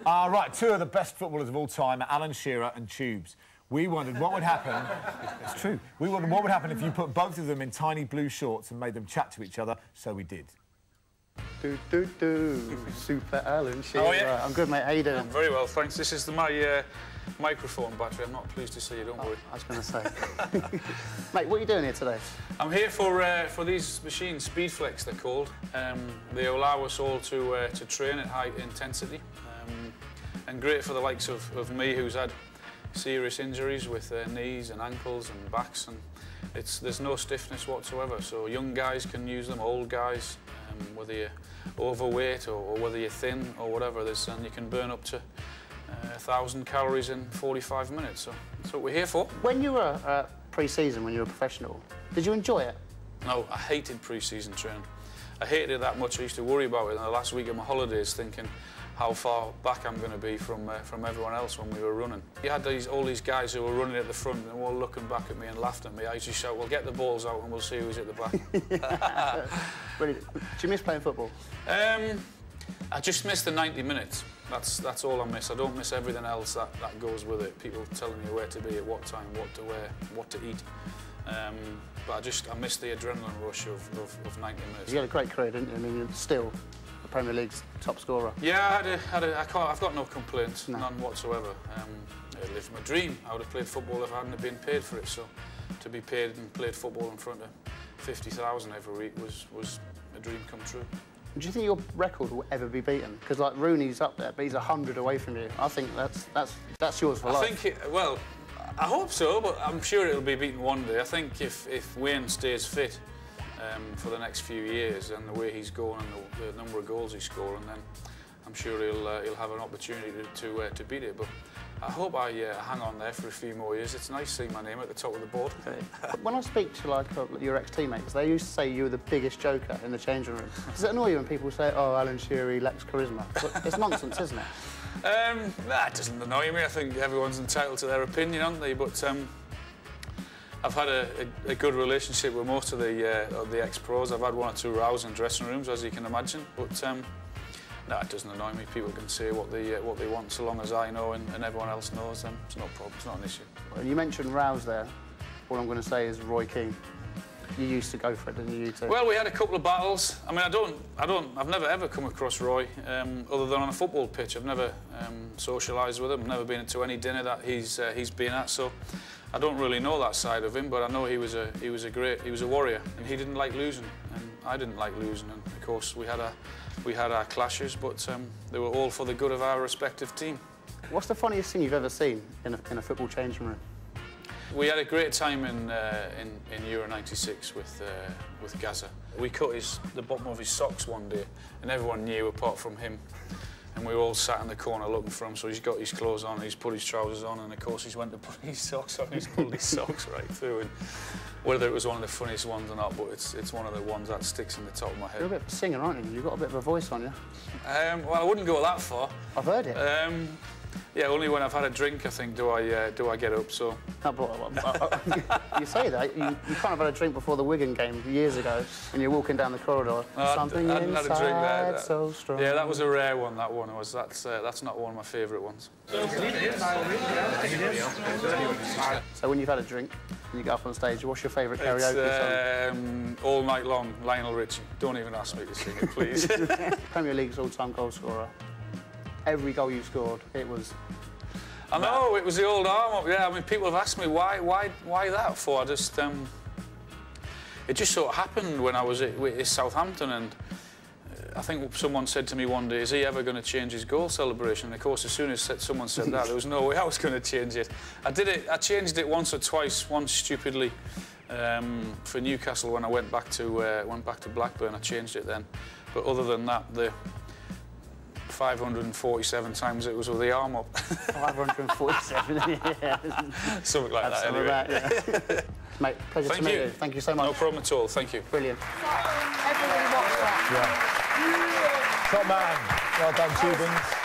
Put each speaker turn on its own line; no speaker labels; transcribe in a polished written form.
Right, two of the best footballers of all time, Alan Shearer and Tubes. We wondered what would happen... It's true. We wondered what would happen if you put both of them in tiny blue shorts and made them chat to each other, so we did.
Super Alan Shearer.
Oh, yeah.
I'm good, mate. How you doing?
I'm very well, thanks. This is my microphone battery. I'm not pleased to see you, don't worry.
I was going to say. Mate, what are you doing here today?
I'm here for these machines, Speedflex they're called. They allow us all to train at high intensity. And great for the likes of me, who's had serious injuries with knees and ankles and backs, and there's no stiffness whatsoever. So young guys can use them, old guys, whether you're overweight or whether you're thin or whatever, and you can burn up to 1,000 calories in 45 minutes. So that's what we're here for.
When you were pre-season, when you were a professional, did you enjoy it?
No, I hated pre-season training. I hated it that much. I used to worry about it in the last week of my holidays, thinking how far back I'm going to be from everyone else when we were running. You had all these guys who were running at the front and were looking back at me and laughed at me. I used to shout, well, get the balls out and we'll see who's at the back.
Really? Do you miss playing football?
I just miss the 90 minutes. That's all I miss. I don't miss everything else that goes with it. People telling you where to be, at what time, what to wear, what to eat. But I miss the adrenaline rush of 90 minutes.
You had a great career, didn't you? I mean, you're still the Premier League's top scorer.
Yeah, I've got no complaints, none whatsoever. I lived my dream. I would have played football if I hadn't been paid for it. So to be paid and played football in front of 50,000 every week was a dream come true.
Do you think your record will ever be beaten? Because like Rooney's up there, but he's 100 away from you. I think that's yours for life.
Well, I hope so, but I'm sure it'll be beaten one day. I think if Wayne stays fit for the next few years and the way he's going and the number of goals he's scoring, then I'm sure he'll have an opportunity to beat it. But I hope I hang on there for a few more years. It's nice seeing my name at the top of the board.
When I speak to like your ex-teammates, they used to say you were the biggest joker in the changing room. Does it annoy you when people say, "Oh, Alan Shearer lacks charisma"? But it's nonsense, isn't it?
That doesn't annoy me. I think everyone's entitled to their opinion, aren't they? But I've had a good relationship with most of the ex-pros. I've had one or two rows in dressing rooms, as you can imagine. But no, it doesn't annoy me. People can say what they want, so long as I know and everyone else knows. Then it's no problem. It's not an issue.
Well, you mentioned rows there. All I'm going to say is Roy Keane. You used to go for it, didn't you too?
Well, we had a couple of battles. I mean, I've never ever come across Roy other than on a football pitch. I've never socialised with him. Never been to any dinner that he's been at. So I don't really know that side of him. But I know he was a warrior, and he didn't like losing, and I didn't like losing. And of course, we had our clashes, but they were all for the good of our respective team.
What's the funniest thing you've ever seen in a football changing room?
We had a great time in Euro '96 with Gaza. We cut the bottom of his socks one day, and everyone knew apart from him. And we all sat in the corner looking for him. So he's got his clothes on, he's put his trousers on, and of course he's went to put his socks on. He's pulled his socks right through. And whether it was one of the funniest ones or not, but it's one of the ones that sticks in the top of my head.
You're a bit of a singer, aren't you? You've got a bit of a voice on you.
Well, I wouldn't go that far.
I've heard it.
Yeah, only when I've had a drink, I think, do I get up. So.
You say that. You can't have had a drink before the Wigan game years ago, and you're walking down the corridor. Something
I hadn't had a drink there.
So strong.
Yeah, that was a rare one. That one was. That's not one of my favourite ones.
So when you've had a drink and you go up on stage, what's your favourite karaoke song?
All Night Long, Lionel Richie. Don't even ask me to sing it, please.
Premier League's all-time goal scorer. Every goal you scored, it was...
I know, it was the old arm up, yeah. I mean, people have asked me why that for. I just, it just sort of happened when I was at Southampton, and I think someone said to me one day, is he ever going to change his goal celebration? And of course, as soon as someone said that, there was no way I was going to change it. I changed it once or twice, once stupidly, for Newcastle when I went back to Blackburn. I changed it then. But other than that, 547 times it was with the arm up. 547,
yeah.
Something like that, anyway.
Yeah. Mate, pleasure to meet you. Thank you so much.
No problem at all, thank you.
Brilliant.
Everybody watch that. Yeah. Top man. Well done, Tubings.